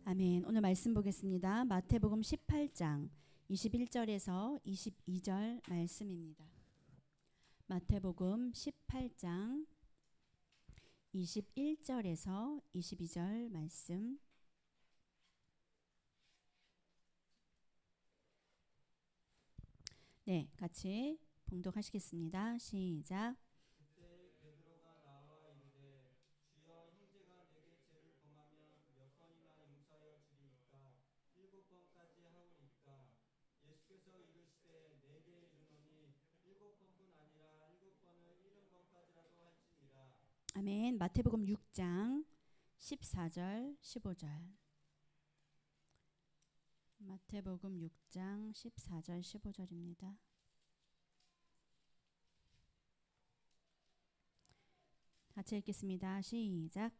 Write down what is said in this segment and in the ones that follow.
아멘. 오늘 말씀 보겠습니다. 마태복음 18장 21절에서 22절 말씀입니다. 마태복음 18장 21절에서 22절 말씀. 네, 같이 봉독하시겠습니다. 시작. 아멘. 마태복음 6장 14절 15절. 마태복음 6장 14절 15절입니다. 같이 읽겠습니다. 시작.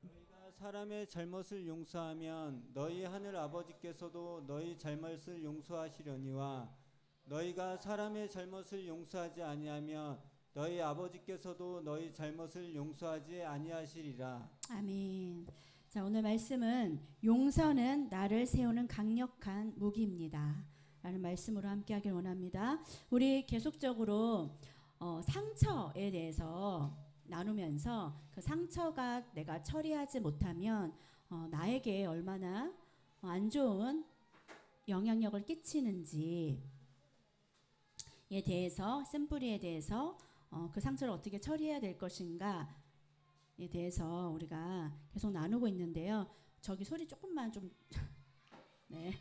너희가 사람의 잘못을 용서하면 너희 하늘 아버지께서도 너희 잘못을 용서하시려니와 너희가 사람의 잘못을 용서하지 아니하면 너희 아버지께서도 너희 잘못을 용서하지 아니하시리라. 아멘. 자, 오늘 말씀은 용서는 나를 세우는 강력한 무기입니다 라는 말씀으로 함께 하길 원합니다. 우리 계속적으로 상처에 대해서 나누면서 그 상처가 내가 처리하지 못하면 나에게 얼마나 안 좋은 영향력을 끼치는지에 대해서, 쓴뿌리에 대해서 그 상처를 어떻게 처리해야 될 것인가에 대해서 우리가 계속 나누고 있는데요. 저기 소리 조금만 좀 네,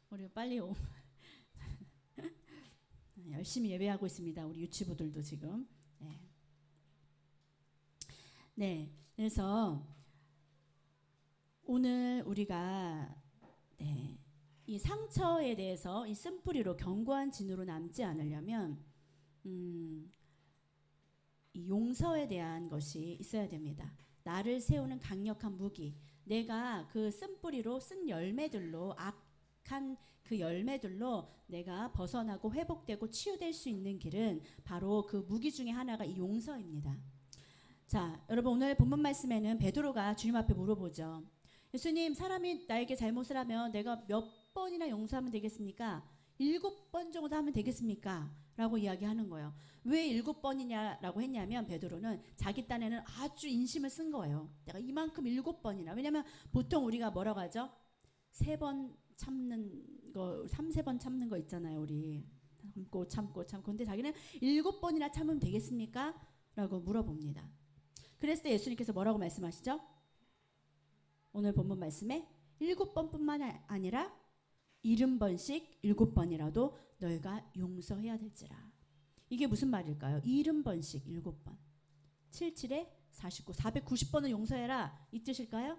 우리 빨리 열심히 예배하고 있습니다. 우리 유치부들도 지금. 네, 그래서 오늘 우리가 이 상처에 대해서 이 쓴뿌리로 견고한 진으로 남지 않으려면 이 용서에 대한 것이 있어야 됩니다. 나를 세우는 강력한 무기. 내가 그 쓴뿌리로 쓴 열매들로 악한 그 열매들로 내가 벗어나고 회복되고 치유될 수 있는 길은 바로 그 무기 중에 하나가 이 용서입니다. 자, 여러분 오늘 본문 말씀에는 베드로가 주님 앞에 물어보죠. 예수님, 사람이 나에게 잘못을 하면 내가 몇 번이나 용서하면 되겠습니까? 7번 정도 하면 되겠습니까? 라고 이야기하는 거예요. 왜 7번이냐라고 했냐면 베드로는 자기 딴에는 아주 인심을 쓴 거예요. 내가 이만큼 7번이나. 왜냐면 보통 우리가 뭐라고 하죠? 3번 참는 거, 3번 참는 거 있잖아요. 우리 참고. 근데 자기는 7번이나 참으면 되겠습니까? 라고 물어봅니다. 그랬을 때 예수님께서 뭐라고 말씀하시죠? 오늘 본문 말씀에 7번뿐만 아니라 70번씩 7번이라도 너희가 용서해야 될지라. 이게 무슨 말일까요? 70번씩 7번. 77에 49, 490번을 용서해라. 이 뜻일까요?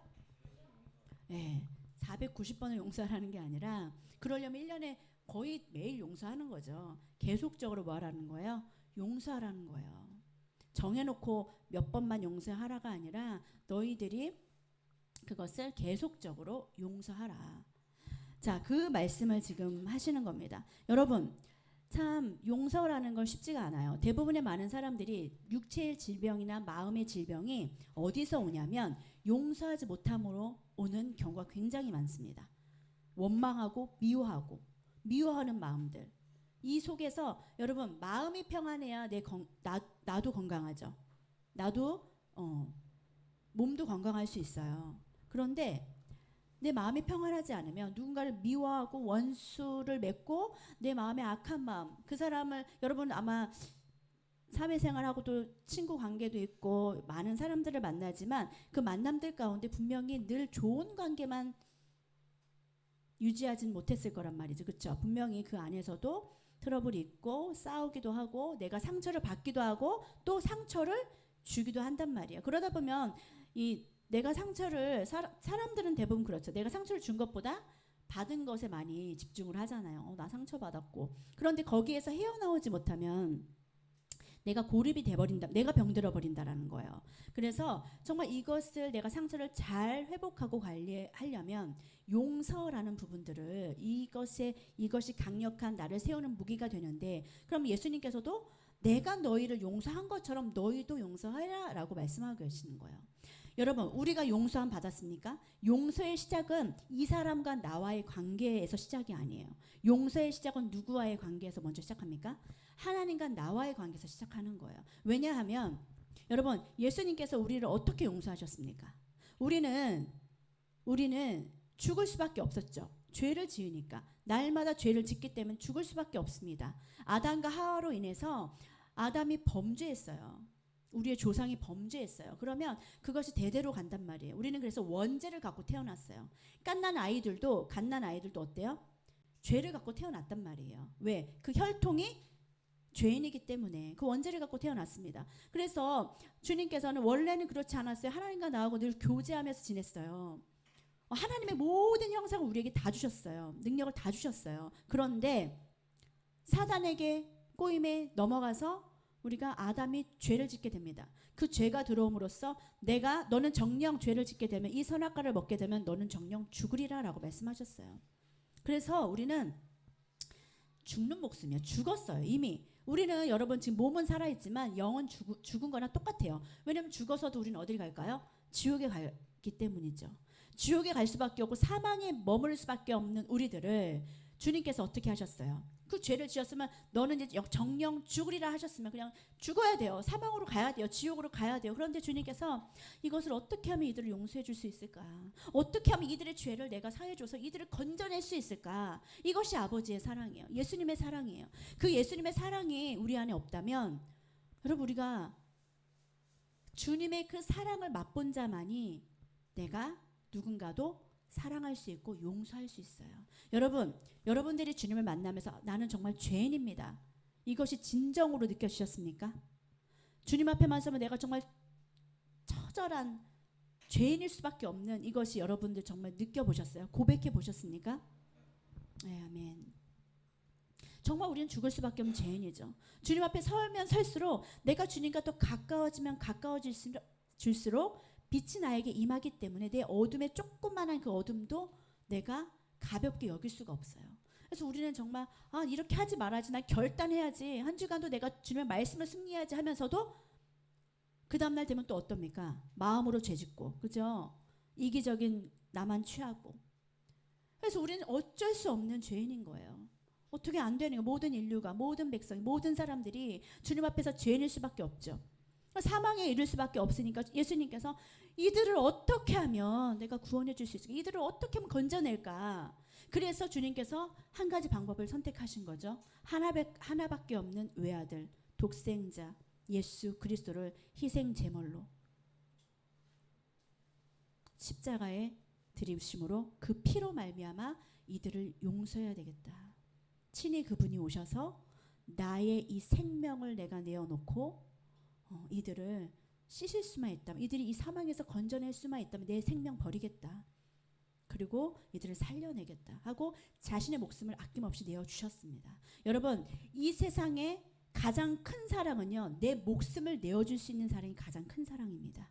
네, 490번을 용서하라는 게 아니라 그러려면 1년에 거의 매일 용서하는 거죠. 계속적으로 뭐 하라는 거예요? 용서하라는 거예요. 정해놓고 몇 번만 용서하라가 아니라 너희들이 그것을 계속적으로 용서하라. 자, 그 말씀을 지금 하시는 겁니다. 여러분, 참 용서라는 건 쉽지가 않아요. 대부분의 많은 사람들이 육체의 질병이나 마음의 질병이 어디서 오냐면 용서하지 못함으로 오는 경우가 굉장히 많습니다. 원망하고 미워하는 마음들. 이 속에서 여러분 마음이 평안해야 나도 건강하죠. 나도 몸도 건강할 수 있어요. 그런데 내 마음이 평안하지 않으면 누군가를 미워하고 원수를 맺고 내 마음의 악한 마음, 그 사람을 여러분 아마 사회생활하고도 친구 관계도 있고 많은 사람들을 만나지만 그 만남들 가운데 분명히 늘 좋은 관계만 유지하진 못했을 거란 말이죠. 그렇죠? 분명히 그 안에서도 트러블이 있고 싸우기도 하고 내가 상처를 받기도 하고 또 상처를 주기도 한단 말이에요. 그러다 보면 내가 상처를 사람들은 대부분 그렇죠. 내가 상처를 준 것보다 받은 것에 많이 집중을 하잖아요. 나 상처받았고. 그런데 거기에서 헤어나오지 못하면 내가 고립이 돼버린다. 내가 병들어 버린다라는 거예요. 그래서 정말 이것을 내가 상처를 잘 회복하고 관리하려면 용서라는 부분들을 이것이 강력한 나를 세우는 무기가 되는데 그럼 예수님께서도 내가 너희를 용서한 것처럼 너희도 용서하라 라고 말씀하고 계시는 거예요. 여러분, 우리가 용서함 받았습니까? 용서의 시작은 이 사람과 나와의 관계에서 시작이 아니에요. 용서의 시작은 누구와의 관계에서 먼저 시작합니까? 하나님과 나와의 관계에서 시작하는 거예요. 왜냐하면 여러분, 예수님께서 우리를 어떻게 용서하셨습니까? 우리는 죽을 수밖에 없었죠. 죄를 지으니까. 날마다 죄를 짓기 때문에 죽을 수밖에 없습니다. 아담과 하와로 인해서 아담이 범죄했어요. 우리의 조상이 범죄했어요. 그러면 그것이 대대로 간단 말이에요. 우리는 그래서 원죄를 갖고 태어났어요. 갓난 아이들도 어때요? 죄를 갖고 태어났단 말이에요. 왜? 그 혈통이 죄인이기 때문에 그 원죄를 갖고 태어났습니다. 그래서 주님께서는 원래는 그렇지 않았어요. 하나님과 나하고 늘 교제하면서 지냈어요. 하나님의 모든 형상을 우리에게 다 주셨어요. 능력을 다 주셨어요. 그런데 사단에게 꼬임에 넘어가서 우리가 아담이 죄를 짓게 됩니다. 그 죄가 들어옴으로써 너는 정령 죄를 짓게 되면 이 선악과를 먹게 되면 너는 정령 죽으리라 라고 말씀하셨어요. 그래서 우리는 죽는 목숨이에요. 죽었어요. 이미. 우리는 여러분 지금 몸은 살아있지만 영은 죽은 거나 똑같아요. 왜냐하면 죽어서도 우리는 어디를 갈까요? 지옥에 가기 때문이죠. 지옥에 갈 수밖에 없고 사망에 머무를 수밖에 없는 우리들을 주님께서 어떻게 하셨어요? 그 죄를 지었으면 너는 이제 정령 죽으리라 하셨으면 그냥 죽어야 돼요. 사망으로 가야 돼요. 지옥으로 가야 돼요. 그런데 주님께서 이것을 어떻게 하면 이들을 용서해 줄 수 있을까? 어떻게 하면 이들의 죄를 내가 사해줘서 이들을 건져낼 수 있을까? 이것이 아버지의 사랑이에요. 예수님의 사랑이에요. 그 예수님의 사랑이 우리 안에 없다면 여러분, 우리가 주님의 그 사랑을 맛본 자만이 내가 누군가도 사랑할 수 있고 용서할 수 있어요. 여러분들이 주님을 만나면서 나는 정말 죄인입니다. 이것이 진정으로 느껴지셨습니까? 주님 앞에만 서면 내가 정말 처절한 죄인일 수밖에 없는 이것이 여러분들 정말 느껴보셨어요? 고백해 보셨습니까? 네, 아멘. 정말 우리는 죽을 수밖에 없는 죄인이죠. 주님 앞에 서면 설수록 내가 주님과 더 가까워지면 가까워질수록 빛이 나에게 임하기 때문에 내 어둠에 조그만한 그 어둠도 내가 가볍게 여길 수가 없어요. 그래서 우리는 정말 이렇게 하지 말아야지, 나 결단해야지, 한 주간도 내가 주님의 말씀을 승리해야지 하면서도 그 다음날 되면 또 어떻습니까? 마음으로 죄짓고, 그죠? 이기적인 나만 취하고. 그래서 우리는 어쩔 수 없는 죄인인 거예요. 어떻게 안 되는 거예요. 모든 인류가, 모든 백성이, 모든 사람들이 주님 앞에서 죄인일 수밖에 없죠. 사망에 이를 수밖에 없으니까 예수님께서 이들을 어떻게 하면 내가 구원해 줄 수 있을까? 이들을 어떻게 하면 건져낼까? 그래서 주님께서 한 가지 방법을 선택하신 거죠. 하나밖에 없는 외아들, 독생자 예수 그리스도를 희생 제물로 십자가에 드리심으로 그 피로 말미암아 이들을 용서해야 되겠다. 친히 그분이 오셔서 나의 이 생명을 내가 내어놓고 이들을 씻을 수만 있다면, 이들이 이 사망에서 건져낼 수만 있다면 내 생명 버리겠다. 그리고 이들을 살려내겠다 하고 자신의 목숨을 아낌없이 내어주셨습니다. 여러분, 이 세상에 가장 큰 사랑은요, 내 목숨을 내어줄 수 있는 사랑이 가장 큰 사랑입니다.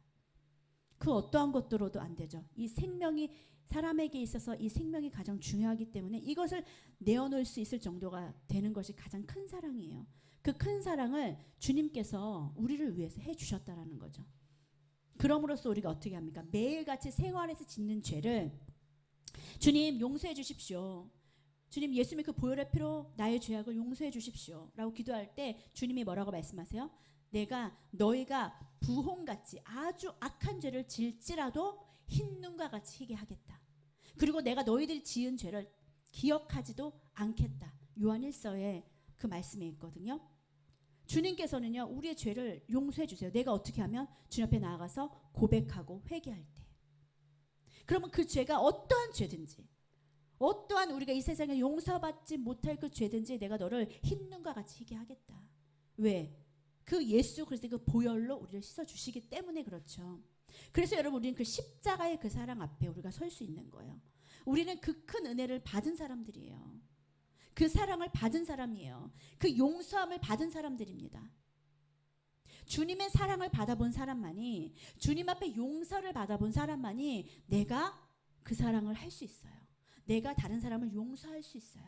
그 어떠한 것들로도 안 되죠. 이 생명이, 사람에게 있어서 이 생명이 가장 중요하기 때문에 이것을 내어놓을 수 있을 정도가 되는 것이 가장 큰 사랑이에요. 그 큰 사랑을 주님께서 우리를 위해서 해주셨다라는 거죠. 그럼으로써 우리가 어떻게 합니까? 매일같이 생활에서 짓는 죄를 주님 용서해 주십시오. 주님, 예수님의 그 보혈의 피로 나의 죄악을 용서해 주십시오 라고 기도할 때 주님이 뭐라고 말씀하세요? 내가 너희가 부홍같이 아주 악한 죄를 질지라도 흰눈과 같이 희게 하겠다. 그리고 내가 너희들이 지은 죄를 기억하지도 않겠다. 요한 1서에 그 말씀이 있거든요. 주님께서는요, 우리의 죄를 용서해 주세요. 내가 어떻게 하면 주님 앞에 나아가서 고백하고 회개할 때. 그러면 그 죄가 어떠한 죄든지, 어떠한 우리가 이 세상에 용서받지 못할 그 죄든지 내가 너를 흰눈과 같이 희게 하겠다. 왜? 그 예수 그리스도의 그 보혈로 우리를 씻어주시기 때문에 그렇죠. 그래서 여러분, 우리는 그 십자가의 그 사랑 앞에 우리가 설 수 있는 거예요. 우리는 그 큰 은혜를 받은 사람들이에요. 그 사랑을 받은 사람이에요. 그 용서함을 받은 사람들입니다. 주님의 사랑을 받아본 사람만이, 주님 앞에 용서를 받아본 사람만이 내가 그 사랑을 할 수 있어요. 내가 다른 사람을 용서할 수 있어요.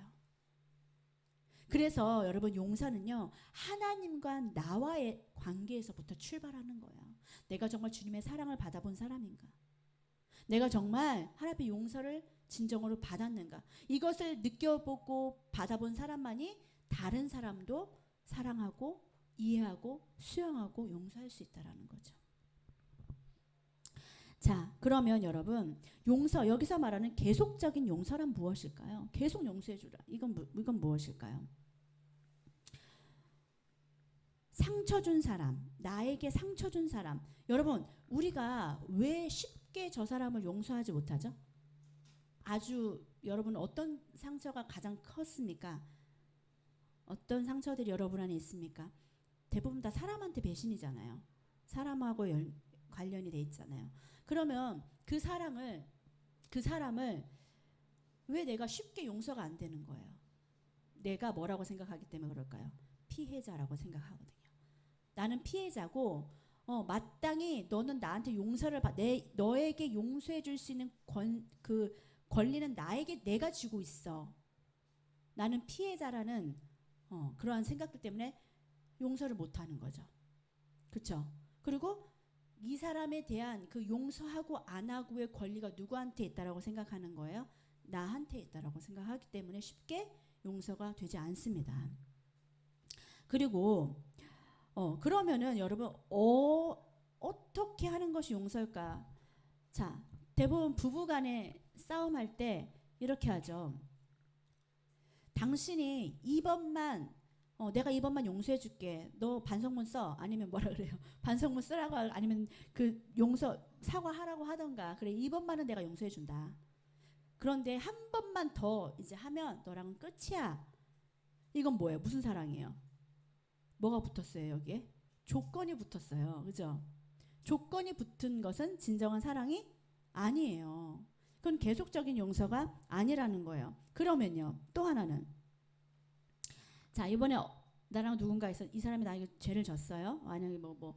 그래서 여러분, 용서는요, 하나님과 나와의 관계에서부터 출발하는 거예요. 내가 정말 주님의 사랑을 받아본 사람인가? 내가 정말 하나님의 용서를 진정으로 받았는가? 이것을 느껴보고 받아본 사람만이 다른 사람도 사랑하고 이해하고 수용하고 용서할 수 있다라는 거죠. 자, 그러면 여러분, 용서, 여기서 말하는 계속적인 용서란 무엇일까요? 계속 용서해 주라. 이건 무엇일까요? 상처 준 사람, 나에게 상처 준 사람. 여러분, 우리가 왜 쉽게 저 사람을 용서하지 못하죠? 아주 여러분 어떤 상처가 가장 컸습니까? 어떤 상처들이 여러분 안에 있습니까? 대부분 다 사람한테 배신이잖아요. 사람하고 관련이 돼 있잖아요. 그러면 그 사람을 왜 내가 쉽게 용서가 안 되는 거예요? 내가 뭐라고 생각하기 때문에 그럴까요? 피해자라고 생각하거든요. 나는 피해자고 마땅히 너는 나한테 용서를 너에게 용서해 줄 수 있는 그 권리는 내가 쥐고 있어. 나는 피해자라는 그러한 생각들 때문에 용서를 못 하는 거죠. 그렇죠? 그리고 이 사람에 대한 그 용서하고 안 하고의 권리가 누구한테 있다라고 생각하는 거예요? 나한테 있다라고 생각하기 때문에 쉽게 용서가 되지 않습니다. 그리고 그러면은 여러분 어떻게 하는 것이 용서일까? 자, 대부분 부부간에 싸움할 때 이렇게 하죠. 당신이 내가 이번만 용서해 줄게. 너 반성문 써. 아니면 뭐라 그래요? 반성문 쓰라고 아니면 그 사과하라고 하던가. 그래, 이번만은 내가 용서해 준다. 그런데 한 번만 더 이제 하면 너랑은 끝이야. 이건 뭐예요? 무슨 사랑이에요? 뭐가 붙었어요, 여기에? 조건이 붙었어요. 그죠? 조건이 붙은 것은 진정한 사랑이 아니에요. 그건 계속적인 용서가 아니라는 거예요. 그러면요, 또 하나는, 자, 이번에 나랑 누군가 있어, 이 사람이 나에게 죄를 졌어요. 만약에 뭐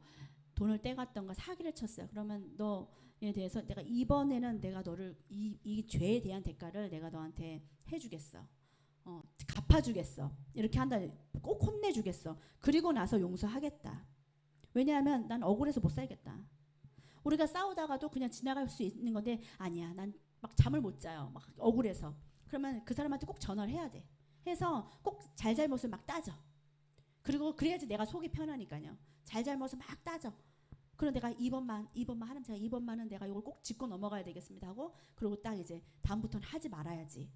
돈을 떼갔던가 사기를 쳤어요. 그러면 너에 대해서 내가 이번에는 내가 너를 이 죄에 대한 대가를 내가 너한테 해주겠어. 갚아주겠어. 이렇게 한다. 꼭 혼내주겠어. 그리고 나서 용서하겠다. 왜냐하면 난 억울해서 못 살겠다. 우리가 싸우다가도 그냥 지나갈 수 있는 건데, 아니야, 난 막 잠을 못 자요. 막 억울해서. 그러면 그 사람한테 꼭 전화를 해야 돼. 해서 꼭 잘잘못을 막 따져. 그리고 그래야지 내가 속이 편하니까요. 잘잘못을 막 따져. 그럼 내가 이번만 하면 제가 이번만은 내가 이걸 꼭 짚고 넘어가야 되겠습니다 하고, 그리고 딱 이제 다음부터는 하지 말아야지.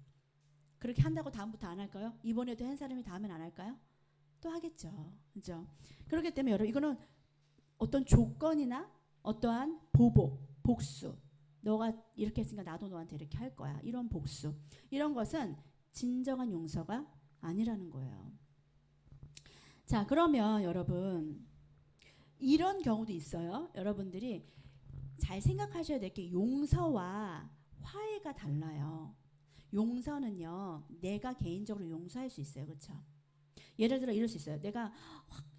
그렇게 한다고 다음부터 안 할까요? 이번에도 한 사람이 다음엔 안 할까요? 또 하겠죠. 그죠? 그렇기 때문에 여러분, 이거는 어떤 조건이나 어떠한 복수. 너가 이렇게 했으니까 나도 너한테 이렇게 할 거야. 이런 복수. 이런 것은 진정한 용서가 아니라는 거예요. 자, 그러면 여러분, 이런 경우도 있어요. 여러분들이 잘 생각하셔야 될 게 용서와 화해가 달라요. 용서는요, 내가 개인적으로 용서할 수 있어요. 그렇죠? 예를 들어 이럴 수 있어요. 내가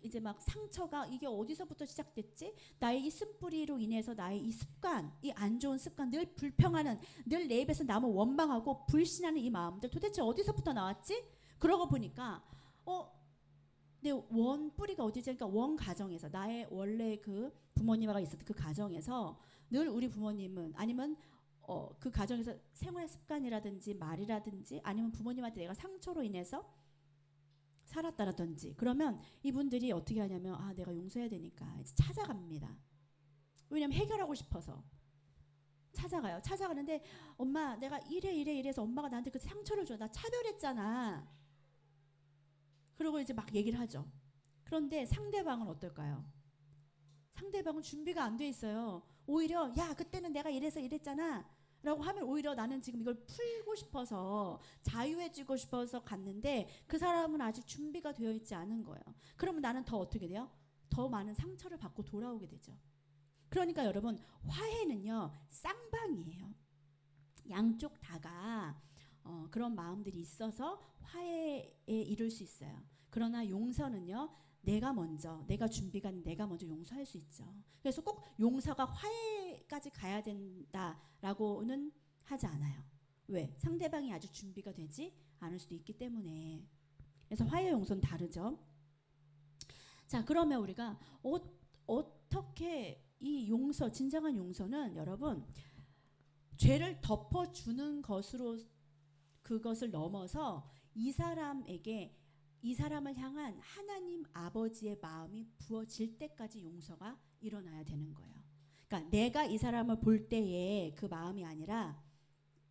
이제 막 상처가 이게 어디서부터 시작됐지? 나의 이 쓴뿌리로 인해서 나의 이 습관, 이 안 좋은 습관, 늘 불평하는, 늘 내 입에서 남을 원망하고 불신하는 이 마음들 도대체 어디서부터 나왔지? 그러고 보니까 내 원뿌리가 어디지? 그러니까 원 가정에서, 나의 원래 그 부모님과 있었던 그 가정에서 늘 우리 부모님은, 아니면 그 가정에서 생활 습관이라든지 말이라든지, 아니면 부모님한테 내가 상처로 인해서 살았다라든지, 그러면 이분들이 어떻게 하냐면, 내가 용서해야 되니까 이제 찾아갑니다. 왜냐면 해결하고 싶어서 찾아가요. 찾아가는데, 엄마 내가 이래서 엄마가 나한테 그 상처를 줘. 나 차별했잖아. 그리고 이제 막 얘기를 하죠. 그런데 상대방은 어떨까요? 상대방은 준비가 안 돼 있어요. 오히려 야, 그때는 내가 이래서 이랬잖아 라고 하면 오히려 나는 지금 이걸 풀고 싶어서, 자유해지고 싶어서 갔는데 그 사람은 아직 준비가 되어 있지 않은 거예요. 그러면 나는 더 어떻게 돼요? 더 많은 상처를 받고 돌아오게 되죠. 그러니까 여러분, 화해는요, 쌍방이에요. 양쪽 다가 그런 마음들이 있어서 화해에 이를 수 있어요. 그러나 용서는요, 내가 준비가 내가 먼저 용서할 수 있죠. 그래서 꼭 용서가 화해까지 가야 된다라고는 하지 않아요. 왜? 상대방이 아직 준비가 되지 않을 수도 있기 때문에. 그래서 화해 용서는 다르죠. 자, 그러면 우리가 어떻게 이 용서, 진정한 용서는 여러분 죄를 덮어주는 것으로 그것을 넘어서 이 사람에게 이 사람을 향한 하나님 아버지의 마음이 부어질 때까지 용서가 일어나야 되는 거예요. 그러니까 내가 이 사람을 볼 때의 그 마음이 아니라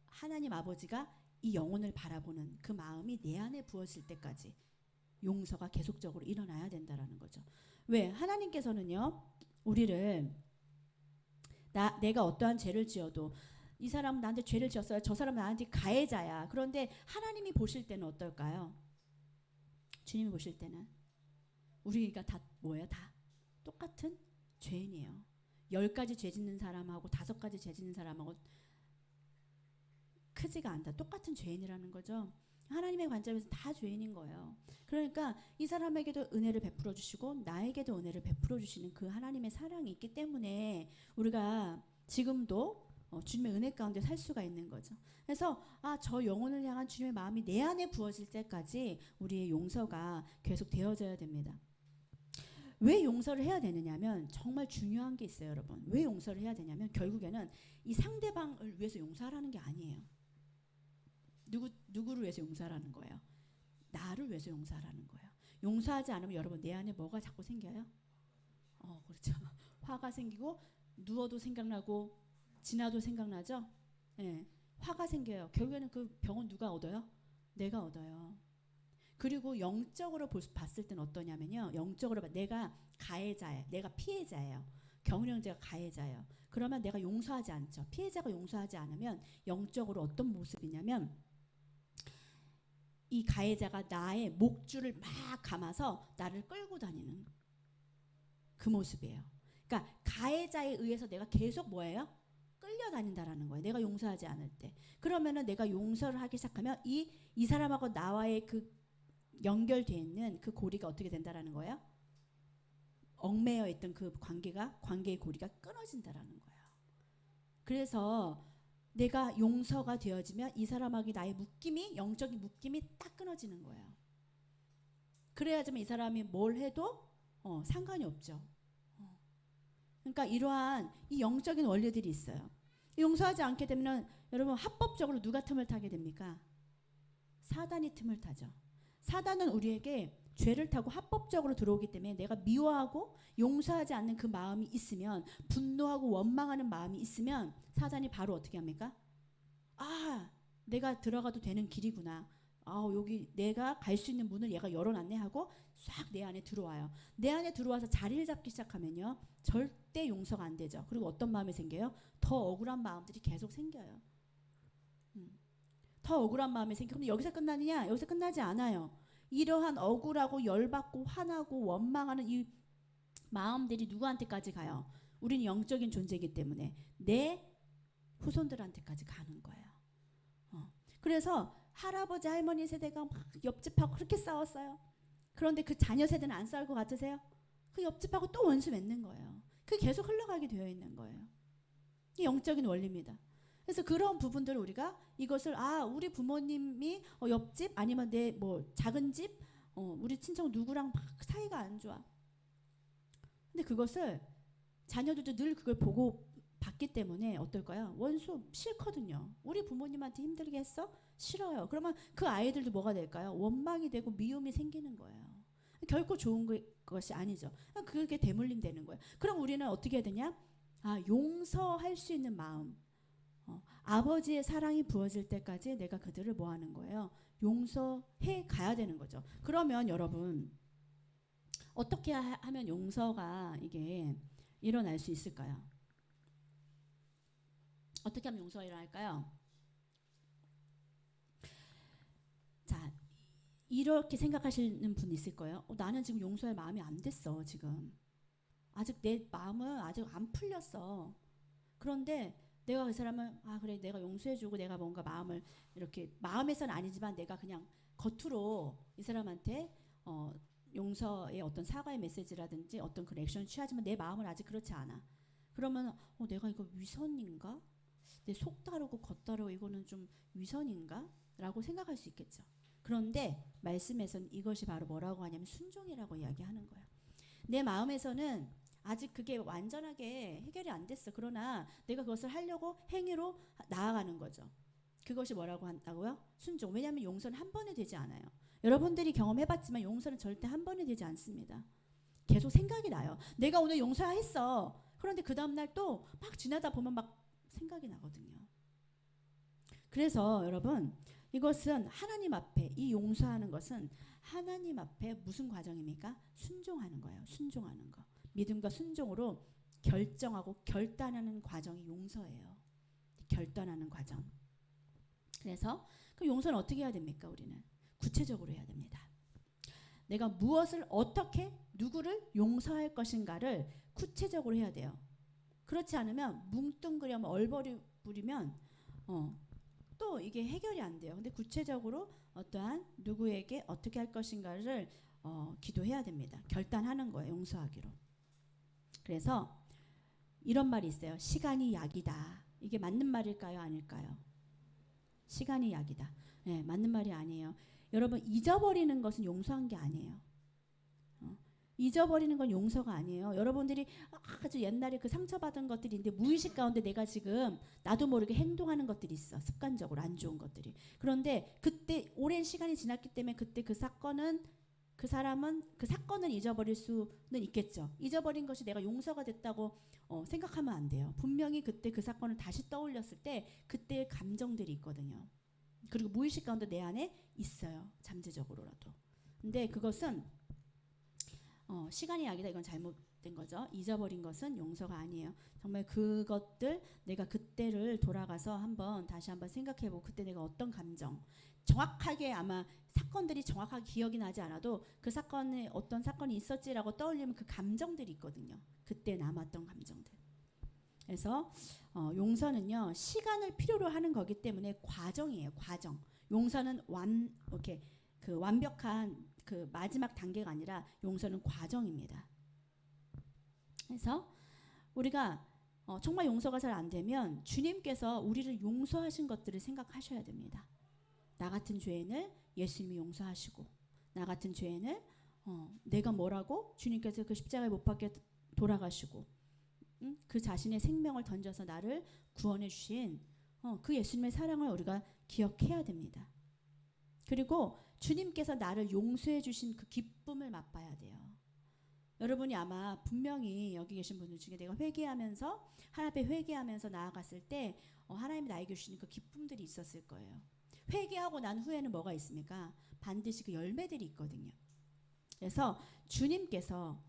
하나님 아버지가 이 영혼을 바라보는 그 마음이 내 안에 부어질 때까지 용서가 계속적으로 일어나야 된다라는 거죠. 왜? 하나님께서는요, 우리를 내가 어떠한 죄를 지어도 이 사람은 나한테 죄를 지었어요. 저 사람은 나한테 가해자야. 그런데 하나님이 보실 때는 어떨까요? 주님이 보실 때는 우리가 다 뭐예요? 다 똑같은 죄인이에요. 10가지 죄 짓는 사람하고 5가지 죄 짓는 사람하고 크지가 않다. 똑같은 죄인이라는 거죠. 하나님의 관점에서 다 죄인인 거예요. 그러니까 이 사람에게도 은혜를 베풀어 주시고 나에게도 은혜를 베풀어 주시는 그 하나님의 사랑이 있기 때문에 우리가 지금도 주님의 은혜 가운데 살 수가 있는 거죠. 그래서 저 영혼을 향한 주님의 마음이 내 안에 부어질 때까지 우리의 용서가 계속 되어져야 됩니다. 왜 용서를 해야 되느냐면 정말 중요한 게 있어요, 여러분. 왜 용서를 해야 되냐면 결국에는 이 상대방을 위해서 용서하라는 게 아니에요. 누구를 위해서 용서하라는 거예요? 나를 위해서 용서하라는 거예요. 용서하지 않으면 여러분 내 안에 뭐가 자꾸 생겨요? 그렇죠. 화가 생기고 누워도 생각나고 지나도 생각나죠? 네. 화가 생겨요. 결국에는 그 병은 누가 얻어요? 내가 얻어요. 그리고 영적으로 봤을 때는 어떠냐면요. 영적으로 내가 가해자예요. 내가 피해자예요. 경은형제가 가해자예요. 그러면 내가 용서하지 않죠. 피해자가 용서하지 않으면 영적으로 어떤 모습이냐면 이 가해자가 나의 목줄을 막 감아서 나를 끌고 다니는 그 모습이에요. 그러니까 가해자에 의해서 내가 계속 뭐예요? 끌려다닌다라는 거예요. 내가 용서하지 않을 때. 그러면은 내가 용서를 하기 시작하면 이 사람하고 나와의 그 연결되어 있는 그 고리가 어떻게 된다라는 거예요? 얽매여 있던 그 관계의 고리가 끊어진다라는 거예요. 그래서 내가 용서가 되어지면 이 사람하고 나의 영적인 묶임이 딱 끊어지는 거예요. 그래야지만 이 사람이 뭘 해도 상관이 없죠. 그러니까 이러한 이 영적인 원리들이 있어요. 용서하지 않게 되면 여러분 합법적으로 누가 틈을 타게 됩니까? 사단이 틈을 타죠. 사단은 우리에게 죄를 타고 합법적으로 들어오기 때문에 내가 미워하고 용서하지 않는 그 마음이 있으면 분노하고 원망하는 마음이 있으면 사단이 바로 어떻게 합니까? 내가 들어가도 되는 길이구나. 여기 내가 갈 수 있는 문을 얘가 열어놨네 하고 싹 내 안에 들어와요. 내 안에 들어와서 자리를 잡기 시작하면요. 절대 용서가 안 되죠. 그리고 어떤 마음이 생겨요? 더 억울한 마음들이 계속 생겨요. 더 억울한 마음이 생기고 근데 여기서 끝나느냐? 여기서 끝나지 않아요. 이러한 억울하고 열받고 화나고 원망하는 이 마음들이 누구한테까지 가요? 우리는 영적인 존재이기 때문에 내 후손들한테까지 가는 거예요. 그래서 할아버지 할머니 세대가 막 옆집하고 그렇게 싸웠어요. 그런데 그 자녀 세대는 안 싸울 것 같으세요? 그 옆집하고 또 원수 맺는 거예요. 그게 계속 흘러가게 되어 있는 거예요. 이게 영적인 원리입니다. 그래서 그런 부분들을 우리가 이것을 우리 부모님이 옆집 아니면 내 뭐 작은 집 우리 친척 누구랑 막 사이가 안 좋아. 근데 그것을 자녀들도 늘 그걸 보고 봤기 때문에 어떨까요? 원수 싫거든요. 우리 부모님한테 힘들게 했어? 싫어요. 그러면 그 아이들도 뭐가 될까요? 원망이 되고 미움이 생기는 거예요. 결코 좋은 것이 아니죠. 그게 대물림 되는 거예요. 그럼 우리는 어떻게 해야 되냐? 용서할 수 있는 마음. 아버지의 사랑이 부어질 때까지 내가 그들을 뭐 하는 거예요? 용서해 가야 되는 거죠. 그러면 여러분 어떻게 하면 용서가 이게 일어날 수 있을까요? 어떻게 하면 용서가 일어날까요? 자, 이렇게 생각하시는 분 있을 거예요. 나는 지금 용서할 마음이 안 됐어. 지금 아직 내 마음은 아직 안 풀렸어. 그런데 내가 그 사람을 그래 내가 용서해주고 내가 뭔가 마음을 이렇게 마음에서는 아니지만 내가 그냥 겉으로 이 사람한테 용서의 어떤 사과의 메시지라든지 어떤 그 액션을 취하지만 내 마음은 아직 그렇지 않아. 그러면 내가 이거 위선인가? 내 속 다르고 겉 다르고 이거는 좀 위선인가? 라고 생각할 수 있겠죠. 그런데 말씀에서는 이것이 바로 뭐라고 하냐면 순종이라고 이야기하는 거예요. 내 마음에서는 아직 그게 완전하게 해결이 안 됐어. 그러나 내가 그것을 하려고 행위로 나아가는 거죠. 그것이 뭐라고 한다고요? 순종. 왜냐하면 용서는 한 번에 되지 않아요. 여러분들이 경험해봤지만 용서는 절대 한 번에 되지 않습니다. 계속 생각이 나요. 내가 오늘 용서했어. 그런데 그 다음날 또 막 지나다 보면 막 생각이 나거든요. 그래서 여러분, 이것은 하나님 앞에, 이 용서하는 것은 하나님 앞에 무슨 과정입니까? 순종하는 거예요. 순종하는 거. 믿음과 순종으로 결정하고 결단하는 과정이 용서예요. 결단하는 과정. 그래서 그 용서는 어떻게 해야 됩니까? 우리는 구체적으로 해야 됩니다. 내가 무엇을 어떻게 누구를 용서할 것인가를 구체적으로 해야 돼요. 그렇지 않으면 뭉뚱그려 얼버리 부리면 또 이게 해결이 안 돼요. 근데 구체적으로 어떠한 누구에게 어떻게 할 것인가를 기도해야 됩니다. 결단하는 거예요. 용서하기로. 그래서 이런 말이 있어요. 시간이 약이다. 이게 맞는 말일까요? 아닐까요? 시간이 약이다. 네, 맞는 말이 아니에요. 여러분, 잊어버리는 것은 용서한 게 아니에요. 잊어버리는 건 용서가 아니에요. 여러분들이 아주 옛날에 그 상처받은 것들이 있는데 무의식 가운데 내가 지금 나도 모르게 행동하는 것들이 있어. 습관적으로 안 좋은 것들이. 그런데 그때 오랜 시간이 지났기 때문에 그때 그 사건은 그 사람은 그 사건을 잊어버릴 수는 있겠죠. 잊어버린 것이 내가 용서가 됐다고 생각하면 안 돼요. 분명히 그때 그 사건을 다시 떠올렸을 때 그때의 감정들이 있거든요. 그리고 무의식 가운데 내 안에 있어요. 잠재적으로라도. 근데 그것은 시간이 약이다. 이건 잘못된 거죠. 잊어버린 것은 용서가 아니에요. 정말 그것들 내가 그때를 돌아가서 다시 한번 생각해보고 그때 내가 어떤 감정 정확하게 아마 사건들이 정확하게 기억이 나지 않아도 그 사건에 어떤 사건이 있었지라고 떠올리면 그 감정들이 있거든요. 그때 남았던 감정들. 그래서 용서는요 시간을 필요로 하는 거기 때문에 과정이에요. 과정. 용서는 그 완벽한 그 마지막 단계가 아니라 용서는 과정입니다. 그래서 우리가 정말 용서가 잘 안 되면 주님께서 우리를 용서하신 것들을 생각하셔야 됩니다. 나 같은 죄인을 예수님이 용서하시고 나 같은 죄인을 내가 뭐라고 주님께서 그 십자가에 못 박혀 돌아가시고 그 자신의 생명을 던져서 나를 구원해 주신 그 예수님의 사랑을 우리가 기억해야 됩니다. 그리고 주님께서 나를 용서해 주신 그 기쁨을 맛봐야 돼요. 여러분이 아마 분명히 여기 계신 분들 중에 내가 회개하면서 하나님 앞에 회개하면서 나아갔을 때 하나님이 나에게 주시는 그 기쁨들이 있었을 거예요. 회개하고 난 후에는 뭐가 있습니까? 반드시 그 열매들이 있거든요. 그래서 주님께서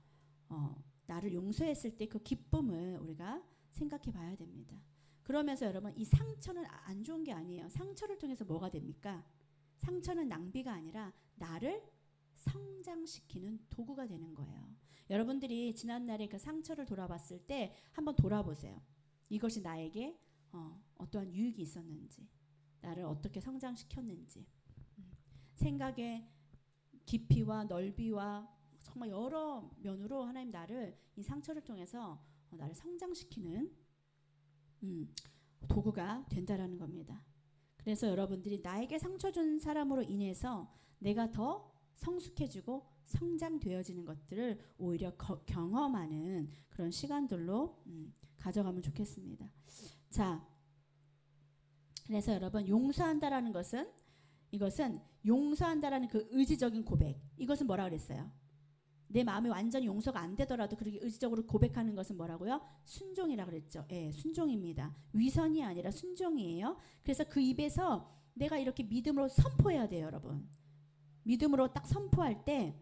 나를 용서했을 때 그 기쁨을 우리가 생각해 봐야 됩니다. 그러면서 여러분 이 상처는 안 좋은 게 아니에요. 상처를 통해서 뭐가 됩니까? 상처는 낭비가 아니라 나를 성장시키는 도구가 되는 거예요. 여러분들이 지난날에 그 상처를 돌아봤을 때 한번 돌아보세요. 이것이 나에게 어떠한 유익이 있었는지 나를 어떻게 성장시켰는지 생각의 깊이와 넓이와 정말 여러 면으로 하나님 나를 이 상처를 통해서 나를 성장시키는 도구가 된다라는 겁니다. 그래서 여러분들이 나에게 상처 준 사람으로 인해서 내가 더 성숙해지고 성장되어지는 것들을 오히려 경험하는 그런 시간들로 가져가면 좋겠습니다. 자, 그래서 여러분 용서한다라는 것은 이것은 용서한다라는 그 의지적인 고백. 이것은 뭐라 그랬어요? 내 마음이 완전히 용서가 안 되더라도 그렇게 의지적으로 고백하는 것은 뭐라고요? 순종이라 그랬죠. 예, 순종입니다. 위선이 아니라 순종이에요. 그래서 그 입에서 내가 이렇게 믿음으로 선포해야 돼요, 여러분. 믿음으로 딱 선포할 때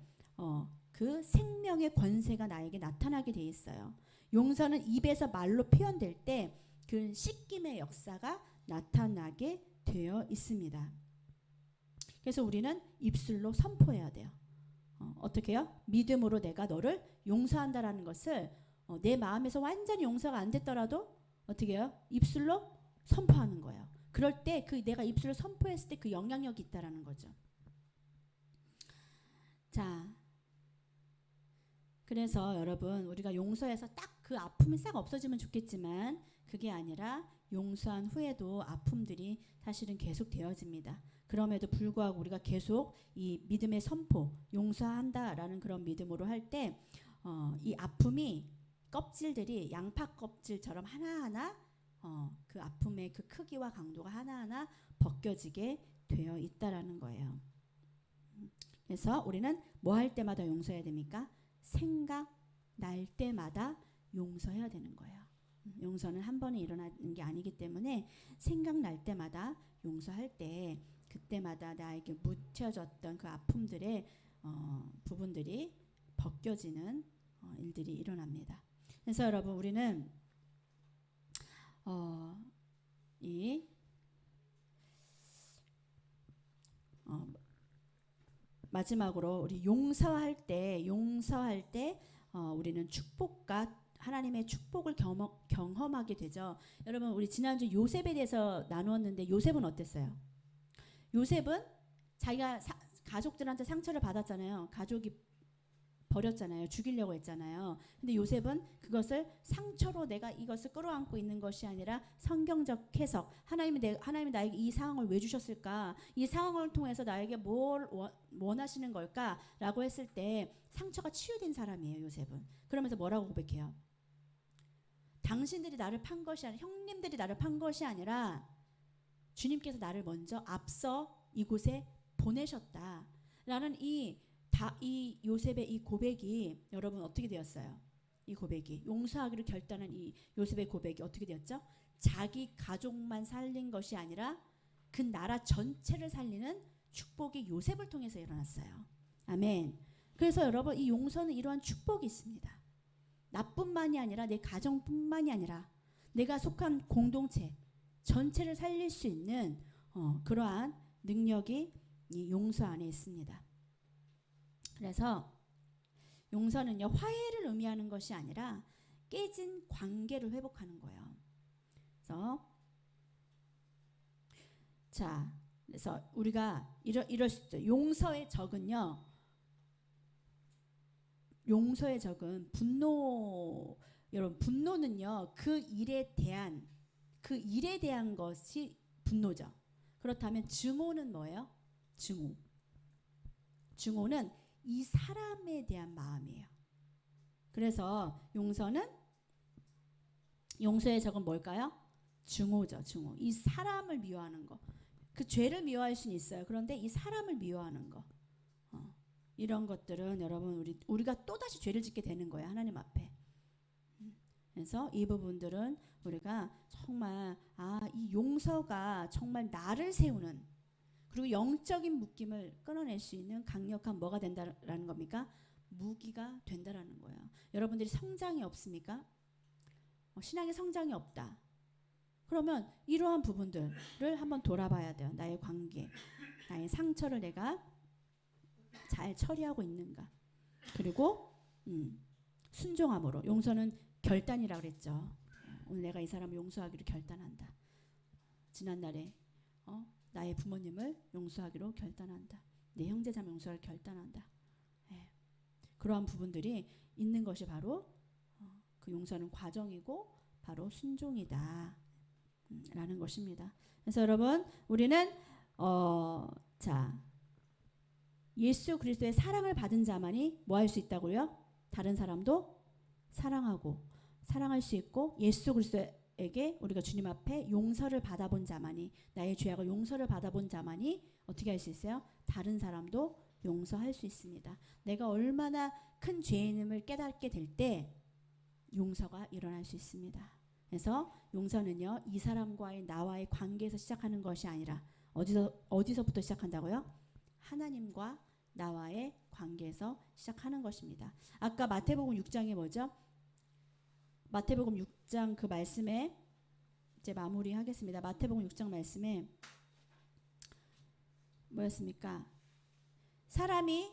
그 생명의 권세가 나에게 나타나게 돼 있어요. 용서는 입에서 말로 표현될 때 그 씻김의 역사가 나타나게 되어 있습니다. 그래서 우리는 입술로 선포해야 돼요. 어떻게 해요? 믿음으로 내가 너를 용서한다라는 것을 내 마음에서 완전히 용서가 안 됐더라도 어떻게 해요? 입술로 선포하는 거예요. 그럴 때 그 내가 입술로 선포했을 때 그 영향력이 있다라는 거죠. 자, 그래서 여러분 우리가 용서해서 딱 그 아픔이 싹 없어지면 좋겠지만 그게 아니라 용서한 후에도 아픔들이 사실은 계속 되어집니다. 그럼에도 불구하고 우리가 계속 이 믿음의 선포, 용서한다라는 그런 믿음으로 할 때 이 아픔이 껍질들이 양파 껍질처럼 하나하나 그 아픔의 그 크기와 강도가 하나하나 벗겨지게 되어 있다라는 거예요. 그래서 우리는 뭐 할 때마다 용서해야 됩니까? 생각날 때마다 용서해야 되는 거예요. 용서는 한 번에 일어나는 게 아니기 때문에 생각날 때마다 용서할 때 그때마다 나에게 묻혀졌던 그 아픔들의 부분들이 벗겨지는 일들이 일어납니다. 그래서 여러분 우리는 이 마지막으로 우리 용서할 때 우리는 축복과 하나님의 축복을 경험하게 되죠. 여러분 우리 지난주 요셉에 대해서 나누었는데 요셉은 어땠어요? 요셉은 자기가 가족들한테 상처를 받았잖아요. 가족이 버렸잖아요. 죽이려고 했잖아요. 근데 요셉은 그것을 상처로 내가 이것을 끌어안고 있는 것이 아니라 성경적 해석. 하나님이 나에게 이 상황을 왜 주셨을까? 이 상황을 통해서 나에게 뭘 원하시는 걸까? 라고 했을 때 상처가 치유된 사람이에요. 요셉은. 그러면서 뭐라고 고백해요? 당신들이 나를 판 것이 아니라 형님들이 나를 판 것이 아니라 주님께서 나를 먼저 앞서 이곳에 보내셨다. 라는 이 요셉의 이 고백이 여러분 어떻게 되었어요? 이 고백이 용서하기로 결단한 이 요셉의 고백이 어떻게 되었죠? 자기 가족만 살린 것이 아니라 그 나라 전체를 살리는 축복이 요셉을 통해서 일어났어요. 아멘. 그래서 여러분 이 용서는 이러한 축복이 있습니다. 나뿐만이 아니라 내 가정뿐만이 아니라 내가 속한 공동체 전체를 살릴 수 있는 그러한 능력이 이 용서 안에 있습니다. 그래서 용서는요 화해를 의미하는 것이 아니라 깨진 관계를 회복하는 거예요. 그래서 우리가 이럴 수 있죠. 용서의 적은 분노. 여러분 분노는요 그 일에 대한 것이 분노죠. 그렇다면 증오는 뭐예요? 증오는 이 사람에 대한 마음이에요. 그래서 용서의 적은 뭘까요? 증오죠. 증오. 이 사람을 미워하는 거. 그 죄를 미워할 수는 있어요. 그런데 이 사람을 미워하는 거. 이런 것들은 여러분 우리가 또다시 죄를 짓게 되는 거예요. 하나님 앞에. 그래서 이 부분들은 우리가 정말 이 용서가 정말 나를 세우는 그리고 영적인 묶임을 끊어낼 수 있는 강력한 뭐가 된다라는 겁니까? 무기가 된다라는 거예요. 여러분들이 성장이 없습니까? 신앙의 성장이 없다. 그러면 이러한 부분들을 한번 돌아봐야 돼요. 나의 관계, 나의 상처를 내가 잘 처리하고 있는가. 그리고 순종함으로. 용서는 결단이라고 그랬죠. 오늘 내가 이 사람을 용서하기로 결단한다. 지난날에 나의 부모님을 용서하기로 결단한다. 내 형제자매 용서를 결단한다. 그러한 부분들이 있는 것이 바로 그 용서는 과정이고 바로 순종이다. 라는 것입니다. 그래서 여러분 우리는 예수 그리스도의 사랑을 받은 자만이 뭐 할 수 있다고요? 다른 사람도 사랑하고 사랑할 수 있고 예수 그리스도에게 우리가 주님 앞에 용서를 받아본 자만이 나의 죄악을 용서를 받아본 자만이 어떻게 할 수 있어요? 다른 사람도 용서할 수 있습니다. 내가 얼마나 큰 죄인임을 깨닫게 될 때 용서가 일어날 수 있습니다. 그래서 용서는요 이 사람과의 나와의 관계에서 시작하는 것이 아니라 어디서부터 시작한다고요? 하나님과 나와의 관계에서 시작하는 것입니다. 아까 마태복음 6장에 뭐죠? 마태복음 6장 그 말씀에 이제 마무리하겠습니다. 마태복음 6장 말씀에 뭐였습니까? 사람이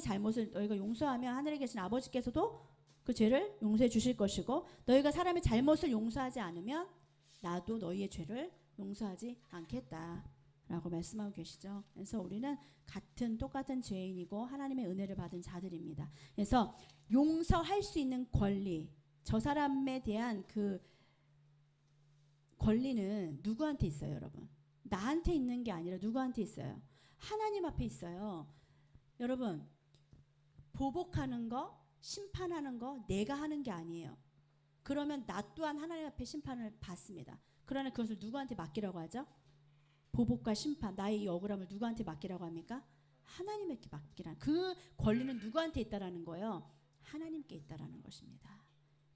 잘못을 너희가 용서하면 하늘에 계신 아버지께서도 그 죄를 용서해 주실 것이고 너희가 사람의 잘못을 용서하지 않으면 나도 너희의 죄를 용서하지 않겠다. 라고 말씀하고 계시죠. 그래서 우리는 똑같은 죄인이고 하나님의 은혜를 받은 자들입니다. 그래서 용서할 수 있는 권리, 저 사람에 대한 그 권리는 누구한테 있어요, 여러분? 나한테 있는 게 아니라 누구한테 있어요? 하나님 앞에 있어요. 여러분, 보복하는 거, 심판하는 거 내가 하는 게 아니에요. 그러면 나 또한 하나님 앞에 심판을 받습니다. 그러나 그것을 누구한테 맡기라고 하죠? 보복과 심판, 나의 이 억울함을 누구한테 맡기라고 합니까? 하나님에게 맡기라. 그 권리는 누구한테 있다라는 거예요? 하나님께 있다라는 것입니다.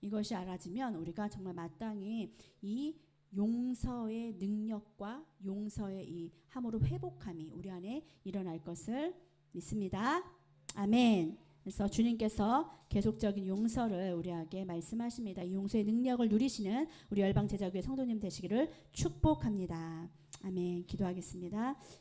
이것이 알아지면 우리가 정말 마땅히 이 용서의 능력과 용서의 이 함으로 회복함이 우리 안에 일어날 것을 믿습니다. 아멘. 그래서 주님께서 계속적인 용서를 우리에게 말씀하십니다. 이 용서의 능력을 누리시는 우리 열방제자교회 성도님 되시기를 축복합니다. 아멘. 기도하겠습니다.